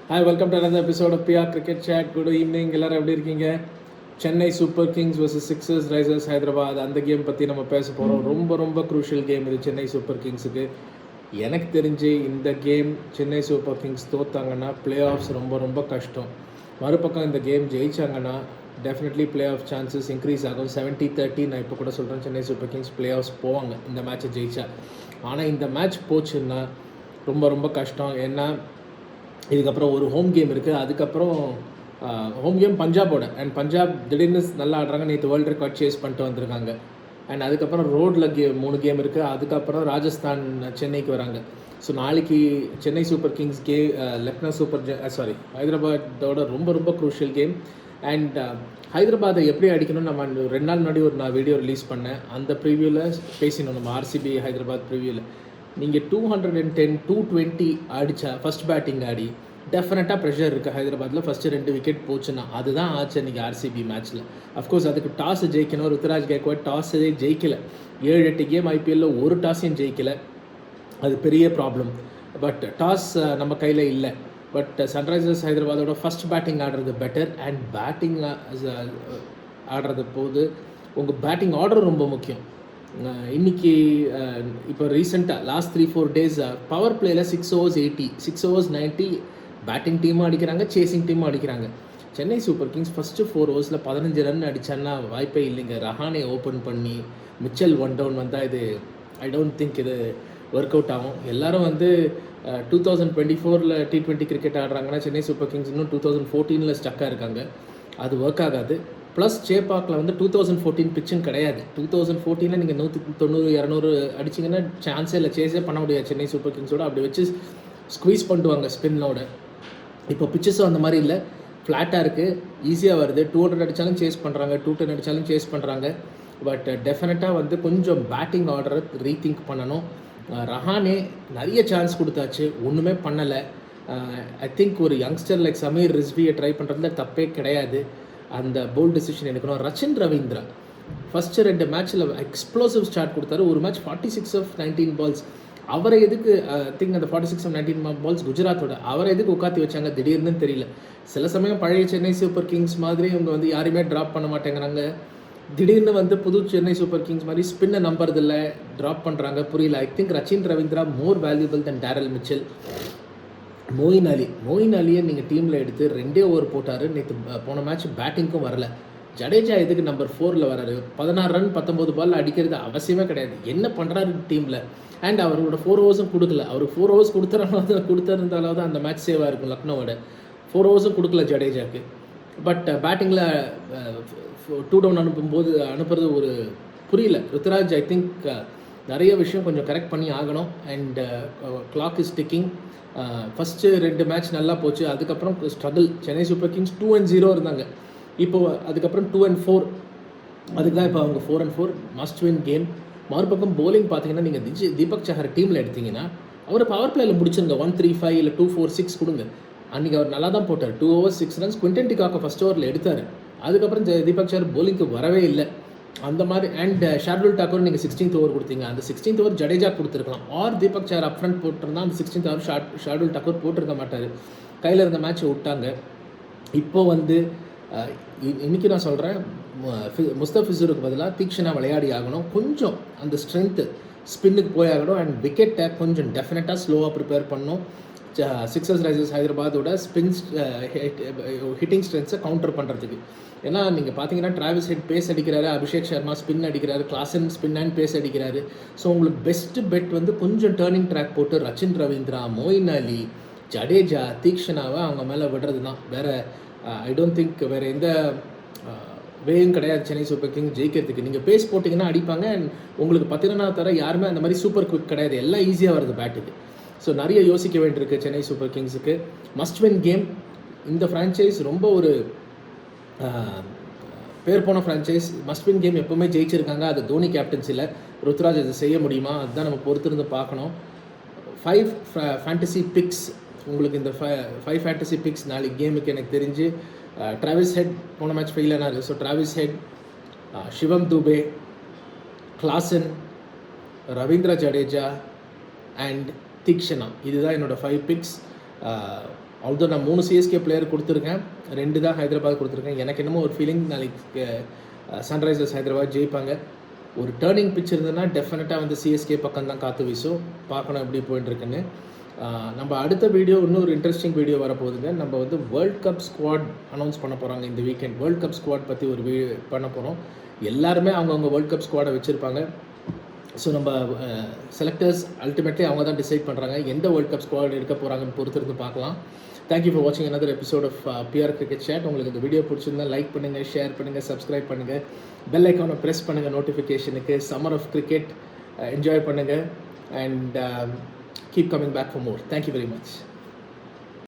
Hi, welcome to another episode of PR Cricket Chat. Good evening, எல்லாரும் எப்படி இருக்கீங்க? Chennai Super Kings vs sixers risers Hyderabad அந்த game பற்றி நம்ம பேச போகிறோம். ரொம்ப க்ரூஷியல் கேம் இது சென்னை சூப்பர் கிங்ஸுக்கு. எனக்கு தெரிஞ்சு இந்த கேம் சென்னை சூப்பர் கிங்ஸ் தோத்தாங்கன்னா பிளே ஆஃப்ஸ் ரொம்ப கஷ்டம். மறுபக்கம் இந்த கேம் ஜெயிச்சாங்கன்னா definitely playoff chances increase ஆகும். 70-30 நான் இப்போ கூட சொல்கிறேன், Chennai Super Kings playoffs போவாங்க இந்த மேட்ச்சை ஜெயிச்சா. ஆனால் இந்த மேட்ச் போச்சுன்னா ரொம்ப கஷ்டம். ஏன்னா இதுக்கப்புறம் ஒரு ஹோம் கேம் இருக்குது. அதுக்கப்புறம் ஹோம் கேம் பஞ்சாபோட, அண்ட் பஞ்சாப் திடீர்னு நல்லா ஆடுறாங்க. நேற்று வேர்ல்டு ரெக்கார்ட் சேஸ் பண்ணிட்டு வந்திருக்காங்க. அண்ட் அதுக்கப்புறம் ரோடில் 3 கேம் இருக்குது. அதுக்கப்புறம் ராஜஸ்தான் சென்னைக்கு வராங்க. ஸோ நாளைக்கு சென்னை சூப்பர் கிங்ஸ் லக்னோ ஹைதராபாத்தோட ரொம்ப க்ரூஷியல் கேம். அண்ட் ஹைதராபாத்தை எப்படி அடிக்கணும்னு நம்ம 2 நாள் முன்னாடி நான் வீடியோ ரிலீஸ் பண்ணேன். அந்த ப்ரிவியூவில் பேசினோம், நம்ம ஆர்சிபி ஹைதராபாத் ப்ரிவியூவில். நீங்கள் 210 220 அடித்தா ஃபஸ்ட் பேட்டிங் ஆடி டெஃபினட்டாக ப்ரெஷர் இருக்குது ஹைதராபாத்தில். ஃபஸ்ட்டு 2 விக்கெட் போச்சுன்னா அதுதான் ஆச்சு இன்றைக்கி ஆர்சிபி மேட்ச்சில். அஃப்கோர்ஸ் அதுக்கு டாஸ் ஜெயிக்கணும். ருத்துராஜ் கேக்வாட் டாஸே ஜெயிக்கலை. 7-8 கேம் ஐபிஎல்லில் ஒரு டாஸையும் ஜெயிக்கலை. அது பெரிய ப்ராப்ளம். பட் டாஸ் நம்ம கையில் இல்லை. பட் சன்ரைசர்ஸ் ஹைதராபாதோட ஃபஸ்ட் பேட்டிங் ஆடுறது பெட்டர். அண்ட் பேட்டிங் ஆடுறது போது உங்கள் பேட்டிங் ஆர்டர் ரொம்ப முக்கியம். இன்றைக்கி இப்போ ரீசெண்டாக லாஸ்ட் 3-4 டேஸ் பவர் பிளேயில் 6 overs 80, 6 overs 90 பேட்டிங் டீமும் அடிக்கிறாங்க, சேசிங் டீமும் அடிக்கிறாங்க. Chennai Super Kings first 4 overs 15 run அடித்தான்னா வாய்ப்பே இல்லைங்க. ரஹானே ஓப்பன் பண்ணி மிச்சல் 1 down வந்தால் இது ஐ டோன்ட் திங்க் இது ஒர்க் அவுட் ஆகும். எல்லோரும் 2024 T20 கிரிக்கெட் ஆடுறாங்கன்னா சென்னை சூப்பர் கிங்ஸ் இன்னும் 2014 ஸ்டக்காக இருக்காங்க. அது ஒர்க் ஆகாது. ப்ளஸ் சேப்பாக்கில் 2014 பிச்சும் கிடையாது. 2014 நீங்கள் 190-200 அடிச்சிங்கன்னா சான்ஸே இல்லை, சேஸே பண்ண முடியாது சென்னை சூப்பர் கிங்ஸோட. அப்படி வச்சு ஸ்குவீஸ் பண்ணுவாங்க ஸ்பின்னோட. இப்போ பிச்சஸும் அந்த மாதிரி இல்லை, ஃப்ளாட்டாக இருக்குது, ஈஸியாக வருது. 200 அடித்தாலும் சேஸ் பண்ணுறாங்க, 210 அடித்தாலும் சேஸ் பண்ணுறாங்க. பட் டெஃபினட்டாக கொஞ்சம் பேட்டிங் ஆர்டரை ரீதிங்க் பண்ணணும். ரஹானே நிறைய சான்ஸ் கொடுத்தாச்சு, ஒன்றுமே பண்ணலை. ஐ திங்க் ஒரு யங்ஸ்டர் லைக் சமீர் ரிஸ்வியை ட்ரை பண்ணுறதுல தப்பே கிடையாது. அந்த போல்ட் டெசிஷன் எடுக்கணும். ரச்சின் ரவீந்திரா ஃபஸ்ட்டு 2 மேட்ச்சில் எக்ஸ்ப்ளோசிவ் ஸ்டார்ட் கொடுத்தாரு. ஒரு மேட்ச் 46 of 19 balls. அவரை எதுக்கு திங்க் அந்த 46 of 19 balls குஜராத்தோட அவரை எதுக்கு உட்காத்தி வச்சாங்க திடீர்னு தெரியல. சில சமயம் பழைய சென்னை சூப்பர் கிங்ஸ் மாதிரி இவங்க யாரையுமே ட்ராப் பண்ண மாட்டேங்கிறாங்க. திடீர்னு புது சென்னை சூப்பர் கிங்ஸ் மாதிரி ஸ்பின்னை நம்புறதில்ல, ட்ராப் பண்ணுறாங்க, புரியல. I think Rachin Ravindra more valuable then Daryl Mitchell. Moeen அலியை நீங்கள் டீமில் எடுத்து 2 over போட்டார். நேற்று போன மேட்ச் பேட்டிங்க்கும் வரல. ஜடேஜா எதுக்கு நம்பர் 4 வராரு? 16 ரன் 19 ball அடிக்கிறது அவசியமே கிடையாது. என்ன பண்ணுறாரு டீமில்? அண்ட் அவரோட 4 overs கொடுக்கல. அவருக்கு 4 overs கொடுத்துருந்தாலாவது அந்த மேட்ச் சேவாக இருக்கும் லக்னோவோட. 4 overs கொடுக்கல ஜடேஜாவுக்கு. பட் பேட்டிங்கில் 2 down அனுப்புறது ஒரு புரியல. ருத்துராஜ் ஐ திங்க் நிறைய விஷயம் கொஞ்சம் கரெக்ட் பண்ணி ஆகணும். And clock is ticking. First 2 match நல்லா போச்சு. அதுக்கப்புறம் ஸ்ட்ரகிள். சென்னை சூப்பர் கிங்ஸ் 2-0 இருந்தாங்க. இப்போது அதுக்கப்புறம் 2-4. அதுக்கு தான் இப்போ அவங்க 4-4 மஸ்ட் வின் கேம். மறுபக்கம் போலிங் பார்த்தீங்கன்னா நீங்கள் தீபக் சஹர் டீமில் எடுத்திங்கன்னா அவர் பவர் பிளேயில் முடிச்சிருங்க. 135 இல்லை 246 கொடுங்க. அன்றைக்கி அவர் நல்லா தான் போட்டார். 2 overs 6 runs. குவிண்டன் டிகாக்கை ஃபஸ்ட் ஓவரில் எடுத்தார். அதுக்கப்புறம் தீபக் சஹர் போலிங்க்கு வரவே இல்லை அந்த மாதிரி. அண்ட் ஷார்டுல் டாக்கூர் நீங்கள் 16th over கொடுத்தீங்க. அந்த 16th over ஜடேஜா கொடுத்துருக்கலாம். ஆர் தீபக் சஹர் அப் ஃப்ரண்ட் போட்டிருந்தா அந்த 16th over ஷார்டுல் டாக்கூர் போட்டிருக்க மாட்டார். கையில் இருந்த மேட்ச்சை விட்டாங்க. இப்போது இன்றைக்கி நான் சொல்கிறேன், முஸ்தபிசூருக்கு பதிலாக தீக்ஷனா விளையாடி ஆகணும். கொஞ்சம் அந்த ஸ்ட்ரென்த்து ஸ்பின்னுக்கு போய் ஆகணும். அண்ட் விக்கெட்டை கொஞ்சம் டெஃபினட்டாக ஸ்லோவாக ப்ரிப்பேர் பண்ணணும். சிக்ஸர்ஸ் ரைசர்ஸ் ஹைதராபாதோட ஸ்பின்ஸ் ஹிட்டிங் ஸ்ட்ரென்த்ஸை கவுண்டர் பண்ணுறதுக்கு. ஏன்னா நீங்கள் பார்த்தீங்கன்னா டிராவிஸ் ஹெட் பேஸ் அடிக்கிறாரு, அபிஷேக் சர்மா ஸ்பின் அடிக்கிறாரு, கிளாசன் ஸ்பின் அண்ட் பேஸ் அடிக்கிறாரு. ஸோ உங்களுக்கு பெஸ்ட்டு பெட் கொஞ்சம் டேர்னிங் ட்ராக் போட்டு ரச்சின் ரவீந்திரா, மொயின் அலி, ஜடேஜா, தீக்ஷனாவை அவங்க மேலே விடுறது தான். வேறு ஐ டோன்ட் திங்க் வேறு எந்த வேயும் கிடையாது சென்னை சூப்பர் கிங் ஜெயிக்கிறதுக்கு. நீங்கள் பேஸ் போட்டிங்கன்னா அடிப்பாங்க. அண்ட் உங்களுக்கு 10 தர யாருமே அந்த மாதிரி சூப்பர் குவிக் கிடையாது. எல்லாம் ஈஸியாக வருது பேட்டுக்கு. ஸோ நிறைய யோசிக்க வேண்டியிருக்கு சென்னை சூப்பர் கிங்ஸுக்கு. Must win game. இந்த ஃப்ரான்ச்சைஸ் ரொம்ப ஒரு பேர் போன ஃப்ரான்ச்சைஸ். மஸ்ட் வின் கேம் எப்போவுமே ஜெயிச்சிருக்காங்க. அது தோனி கேப்டன்சியில். ருத்ராஜ் அதை செய்ய முடியுமா? அதுதான் நம்ம பொறுத்திருந்து பார்க்கணும். 5 ஃபேண்டசி பிக்ஸ் உங்களுக்கு. இந்த 5 ஃபேண்டசி பிக்ஸ் நாளைக்கு கேமுக்கு எனக்கு தெரிஞ்சு டிராவிஸ் ஹெட் போன மேட்ச் ஃபெயில் ஆனார். So Travis Head, Shivam Dube, Klaasen, Ravindra Jadeja and Theekshana. இதுதான் என்னோடய 5 பிக்ஸ். ஆல்தோ நான் 3 சிஎஸ்கே பிளேயர் கொடுத்துருக்கேன், 2 தான் ஹைதராபாத் கொடுத்துருக்கேன். எனக்கு என்னமோ ஒரு ஃபீலிங் நாளைக்கு சன்ரைசர்ஸ் ஹைதராபாத் ஜெயிப்பாங்க. ஒரு டேர்னிங் பிச் இருந்ததுன்னா டெஃபினட்டாக வந்து சிஎஸ்கே பக்கம் தான் காற்று வீசும். பார்க்கணும் எப்படி போயிட்டுருக்குன்னு. நம்ம அடுத்த வீடியோ இன்னொரு இன்ட்ரெஸ்டிங் வீடியோ வரப்போகுதுங்க. நம்ம வந்து வேர்ல்ட் கப் ஸ்குவாட் அனௌன்ஸ் பண்ண போகிறாங்க இந்த வீக்கெண்ட். வேர்ல்ட் கப் ஸ்குவாட் பற்றி ஒரு பண்ண போகிறோம். எல்லாருமே அவங்கவுங்க வேர்ல்ட் கப் ஸ்குவாடை வச்சுருப்பாங்க. ஸோ நம்ம செலக்டர்ஸ் அல்டிமேட்லி அவங்க தான் டிசைட் பண்ணுறாங்க எந்த வேர்ல்ட் கப் ஸ்குவாட் எடுக்க போகிறாங்கன்னு பொறுத்திருந்து பார்க்கலாம். தேங்க்யூ ஃபார் வாட்சிங் another episode of PR cricket chat. உங்களுக்கு இந்த வீடியோ பிடிச்சிருந்தா லைக் பண்ணுங்கள், ஷேர் பண்ணுங்கள், சப்ஸ்கிரைப் பண்ணுங்கள், பெல் ஐக்கானை ப்ரெஸ் பண்ணுங்கள் நோட்டிஃபிகேஷனுக்கு. சம்மர் ஆஃப் கிரிக்கெட் என்ஜாய் பண்ணுங்கள் and keep coming back for more. Thank you very much.